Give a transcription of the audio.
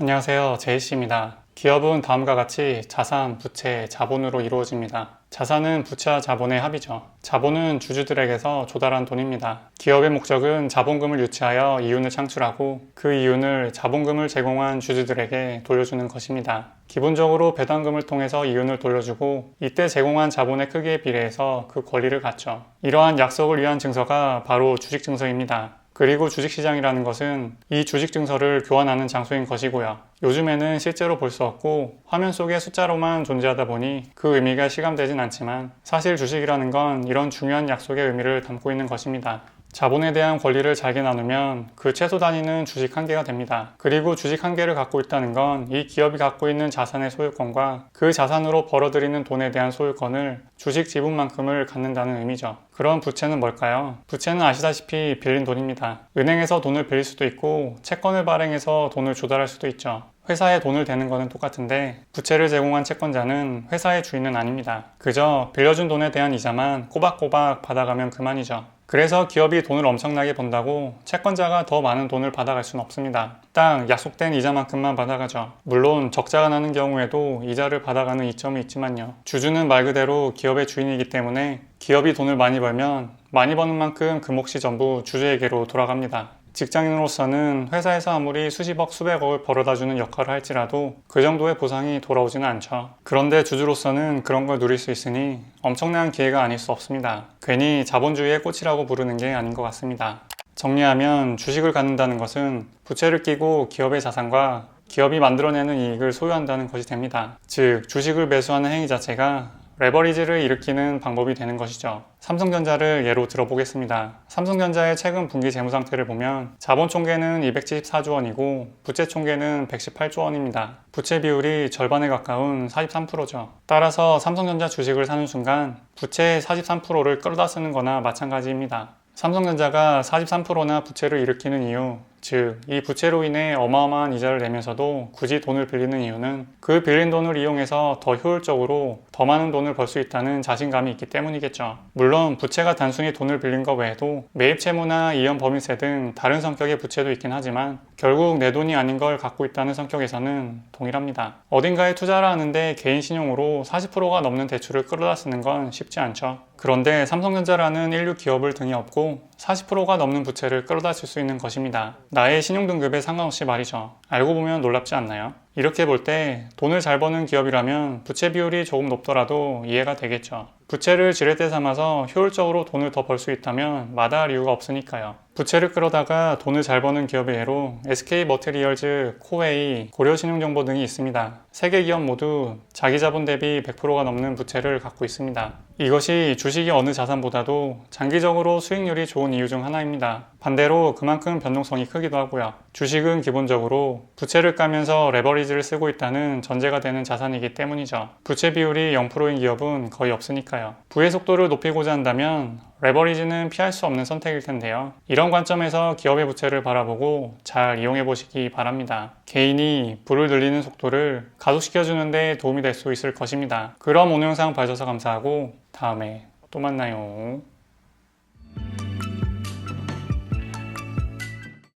안녕하세요. 제이씨입니다. 기업은 다음과 같이 자산, 부채, 자본으로 이루어집니다. 자산은 부채와 자본의 합이죠. 자본은 주주들에게서 조달한 돈입니다. 기업의 목적은 자본금을 유치하여 이윤을 창출하고 그 이윤을 자본금을 제공한 주주들에게 돌려주는 것입니다. 기본적으로 배당금을 통해서 이윤을 돌려주고 이때 제공한 자본의 크기에 비례해서 그 권리를 갖죠. 이러한 약속을 위한 증서가 바로 주식증서입니다. 그리고 주식시장이라는 것은 이 주식증서를 교환하는 장소인 것이고요. 요즘에는 실제로 볼 수 없고 화면 속에 숫자로만 존재하다 보니 그 의미가 실감되진 않지만 사실 주식이라는 건 이런 중요한 약속의 의미를 담고 있는 것입니다. 자본에 대한 권리를 잘게 나누면 그 최소 단위는 주식 한 개가 됩니다. 그리고 주식 한 개를 갖고 있다는 건 이 기업이 갖고 있는 자산의 소유권과 그 자산으로 벌어들이는 돈에 대한 소유권을 주식 지분만큼을 갖는다는 의미죠. 그럼 부채는 뭘까요? 부채는 아시다시피 빌린 돈입니다. 은행에서 돈을 빌릴 수도 있고 채권을 발행해서 돈을 조달할 수도 있죠. 회사에 돈을 대는 거는 똑같은데 부채를 제공한 채권자는 회사의 주인은 아닙니다. 그저 빌려준 돈에 대한 이자만 꼬박꼬박 받아가면 그만이죠. 그래서 기업이 돈을 엄청나게 번다고 채권자가 더 많은 돈을 받아갈 수는 없습니다. 딱 약속된 이자만큼만 받아가죠. 물론 적자가 나는 경우에도 이자를 받아가는 이점이 있지만요. 주주는 말 그대로 기업의 주인이기 때문에 기업이 돈을 많이 벌면 많이 버는 만큼 그 몫이 전부 주주에게로 돌아갑니다. 직장인으로서는 회사에서 아무리 수십억, 수백억을 벌어다주는 역할을 할지라도 그 정도의 보상이 돌아오지는 않죠. 그런데 주주로서는 그런 걸 누릴 수 있으니 엄청난 기회가 아닐 수 없습니다. 괜히 자본주의의 꽃이라고 부르는 게 아닌 것 같습니다. 정리하면 주식을 갖는다는 것은 부채를 끼고 기업의 자산과 기업이 만들어내는 이익을 소유한다는 것이 됩니다. 즉, 주식을 매수하는 행위 자체가 레버리지를 일으키는 방법이 되는 것이죠. 삼성전자를 예로 들어보겠습니다. 삼성전자의 최근 분기 재무 상태를 보면 자본 총계는 274조 원이고 부채 총계는 118조 원입니다. 부채 비율이 절반에 가까운 43%죠. 따라서 삼성전자 주식을 사는 순간 부채의 43%를 끌어다 쓰는 거나 마찬가지입니다. 삼성전자가 43%나 부채를 일으키는 이유, 즉, 이 부채로 인해 어마어마한 이자를 내면서도 굳이 돈을 빌리는 이유는 그 빌린 돈을 이용해서 더 효율적으로 더 많은 돈을 벌 수 있다는 자신감이 있기 때문이겠죠. 물론 부채가 단순히 돈을 빌린 것 외에도 매입 채무나 이연 법인세 등 다른 성격의 부채도 있긴 하지만 결국 내 돈이 아닌 걸 갖고 있다는 성격에서는 동일합니다. 어딘가에 투자를 하는데 개인 신용으로 40%가 넘는 대출을 끌어다 쓰는 건 쉽지 않죠. 그런데 삼성전자라는 인류 기업을 등에 업고 40%가 넘는 부채를 끌어다 쓸 수 있는 것입니다. 나의 신용등급에 상관없이 말이죠. 알고 보면 놀랍지 않나요? 이렇게 볼 때 돈을 잘 버는 기업이라면 부채 비율이 조금 높더라도 이해가 되겠죠. 부채를 지렛대 삼아서 효율적으로 돈을 더 벌 수 있다면 마다할 이유가 없으니까요. 부채를 끌어다가 돈을 잘 버는 기업의 예로 SK머티리얼즈, 코웨이, 고려신용정보 등이 있습니다. 세 개 기업 모두 자기 자본 대비 100%가 넘는 부채를 갖고 있습니다. 이것이 주식이 어느 자산보다도 장기적으로 수익률이 좋은 이유 중 하나입니다. 반대로 그만큼 변동성이 크기도 하고요. 주식은 기본적으로 부채를 까면서 레버리지를 쓰고 있다는 전제가 되는 자산이기 때문이죠. 부채 비율이 0%인 기업은 거의 없으니까요. 부의 속도를 높이고자 한다면 레버리지는 피할 수 없는 선택일 텐데요. 이런 관점에서 기업의 부채를 바라보고 잘 이용해 보시기 바랍니다. 개인이 부를 늘리는 속도를 가속시켜주는 데 도움이 될 수 있을 것입니다. 그럼 오늘 영상 봐주셔서 감사하고 다음에 또 만나요.